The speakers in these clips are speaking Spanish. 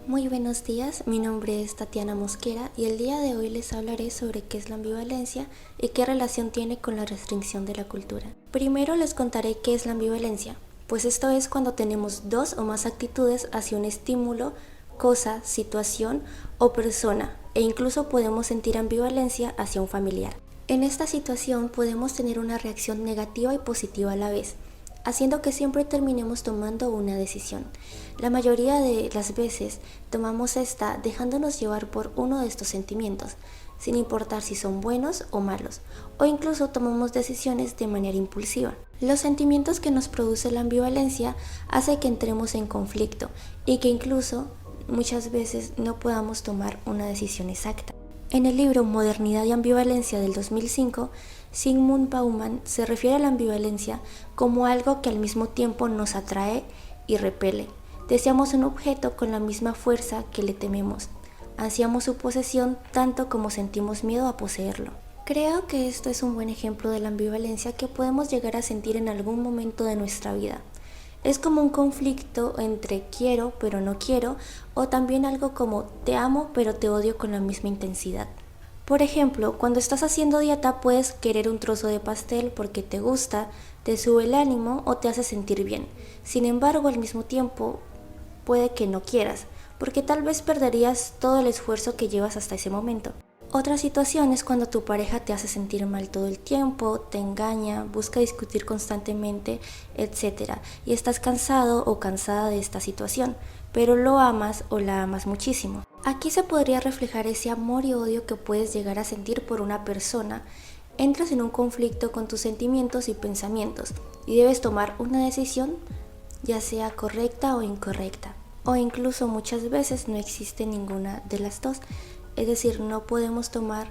Muy buenos días, mi nombre es Tatiana Mosquera y el día de hoy les hablaré sobre qué es la ambivalencia y qué relación tiene con la restricción de la cultura. Primero les contaré qué es la ambivalencia, pues esto es cuando tenemos dos o más actitudes hacia un estímulo, cosa, situación o persona, e incluso podemos sentir ambivalencia hacia un familiar. En esta situación podemos tener una reacción negativa y positiva a la vez, haciendo que siempre terminemos tomando una decisión. La mayoría de las veces tomamos esta dejándonos llevar por uno de estos sentimientos, sin importar si son buenos o malos, o incluso tomamos decisiones de manera impulsiva. Los sentimientos que nos produce la ambivalencia hace que entremos en conflicto y que incluso muchas veces no podamos tomar una decisión exacta. En el libro Modernidad y Ambivalencia del 2005, Zygmunt Bauman se refiere a la ambivalencia como algo que al mismo tiempo nos atrae y repele. Deseamos un objeto con la misma fuerza que le tememos. Ansiamos su posesión tanto como sentimos miedo a poseerlo. Creo que esto es un buen ejemplo de la ambivalencia que podemos llegar a sentir en algún momento de nuestra vida. Es como un conflicto entre quiero pero no quiero, o también algo como te amo pero te odio con la misma intensidad. Por ejemplo, cuando estás haciendo dieta puedes querer un trozo de pastel porque te gusta, te sube el ánimo o te hace sentir bien. Sin embargo, al mismo tiempo puede que no quieras, porque tal vez perderías todo el esfuerzo que llevas hasta ese momento. Otra situación es cuando tu pareja te hace sentir mal todo el tiempo, te engaña, busca discutir constantemente, etc. Y estás cansado o cansada de esta situación, pero lo amas o la amas muchísimo. Aquí se podría reflejar ese amor y odio que puedes llegar a sentir por una persona. Entras en un conflicto con tus sentimientos y pensamientos y debes tomar una decisión, ya sea correcta o incorrecta. O incluso muchas veces no existe ninguna de las dos. Es decir, no podemos tomar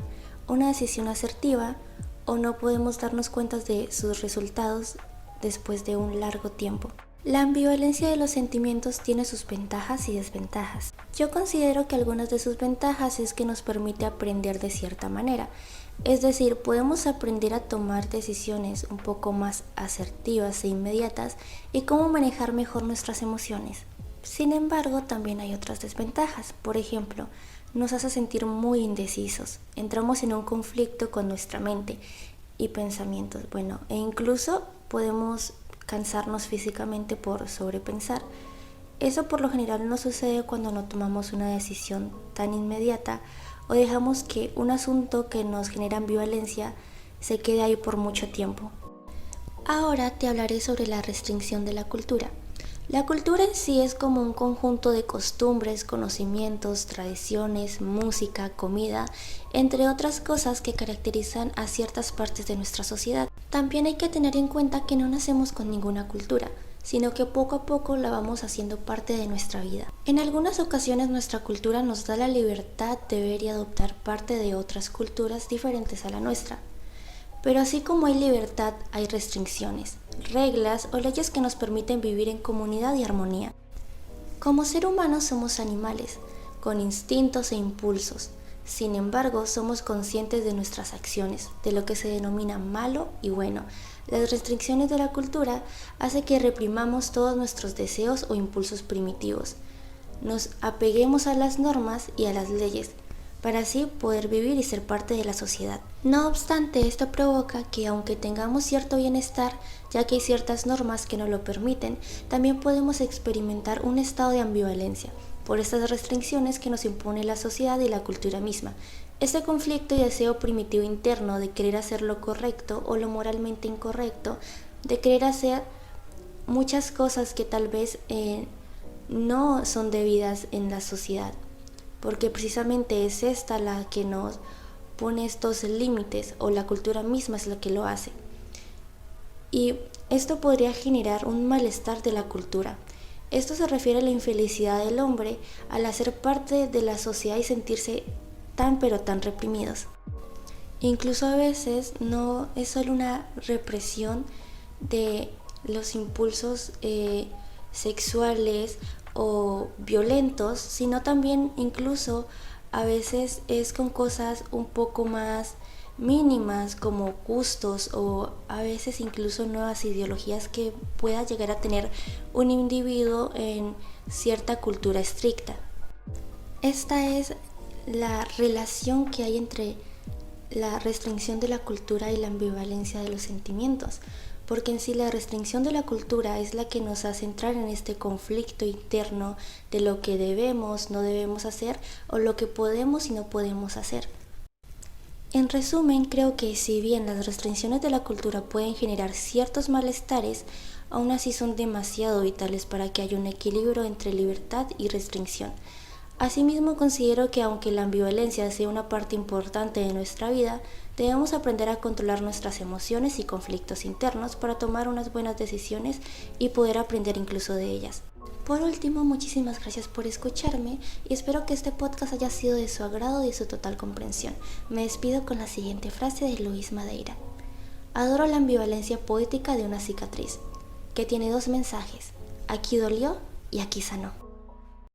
una decisión asertiva o no podemos darnos cuenta de sus resultados después de un largo tiempo. La ambivalencia de los sentimientos tiene sus ventajas y desventajas. Yo considero que algunas de sus ventajas es que nos permite aprender de cierta manera. Es decir, podemos aprender a tomar decisiones un poco más asertivas e inmediatas y cómo manejar mejor nuestras emociones. Sin embargo, también hay otras desventajas. Por ejemplo, nos hace sentir muy indecisos. Entramos en un conflicto con nuestra mente y pensamientos. E incluso podemos cansarnos físicamente por sobrepensar. Eso por lo general no sucede cuando no tomamos una decisión tan inmediata o dejamos que un asunto que nos genera ambivalencia se quede ahí por mucho tiempo. Ahora te hablaré sobre la restricción de la cultura. La cultura en sí es como un conjunto de costumbres, conocimientos, tradiciones, música, comida, entre otras cosas que caracterizan a ciertas partes de nuestra sociedad. También hay que tener en cuenta que no nacemos con ninguna cultura, sino que poco a poco la vamos haciendo parte de nuestra vida. En algunas ocasiones nuestra cultura nos da la libertad de ver y adoptar parte de otras culturas diferentes a la nuestra. Pero así como hay libertad, hay restricciones, reglas o leyes que nos permiten vivir en comunidad y armonía. Como ser humano somos animales, con instintos e impulsos. Sin embargo, somos conscientes de nuestras acciones, de lo que se denomina malo y bueno. Las restricciones de la cultura hacen que reprimamos todos nuestros deseos o impulsos primitivos. Nos apeguemos a las normas y a las leyes, para así poder vivir y ser parte de la sociedad. No obstante, esto provoca que aunque tengamos cierto bienestar, ya que hay ciertas normas que no lo permiten, también podemos experimentar un estado de ambivalencia por estas restricciones que nos impone la sociedad y la cultura misma. Este conflicto y deseo primitivo interno de querer hacer lo correcto o lo moralmente incorrecto, de querer hacer muchas cosas que tal vez no son debidas en la sociedad, porque precisamente es esta la que nos pone estos límites o la cultura misma es la que lo hace. Y esto podría generar un malestar de la cultura. Esto se refiere a la infelicidad del hombre al hacer parte de la sociedad y sentirse tan pero tan reprimidos. Incluso a veces no es solo una represión de los impulsos sexuales o violentos, sino también incluso a veces es con cosas un poco más mínimas como gustos o a veces incluso nuevas ideologías que pueda llegar a tener un individuo en cierta cultura estricta. Esta es la relación que hay entre la restricción de la cultura y la ambivalencia de los sentimientos, porque en sí la restricción de la cultura es la que nos hace entrar en este conflicto interno de lo que debemos, no debemos hacer o lo que podemos y no podemos hacer. En resumen, creo que si bien las restricciones de la cultura pueden generar ciertos malestares, aún así son demasiado vitales para que haya un equilibrio entre libertad y restricción. Asimismo, considero que aunque la ambivalencia sea una parte importante de nuestra vida, debemos aprender a controlar nuestras emociones y conflictos internos para tomar unas buenas decisiones y poder aprender incluso de ellas. Por último, muchísimas gracias por escucharme y espero que este podcast haya sido de su agrado y de su total comprensión. Me despido con la siguiente frase de Luis Madeira. Adoro la ambivalencia poética de una cicatriz, que tiene dos mensajes: aquí dolió y aquí sanó.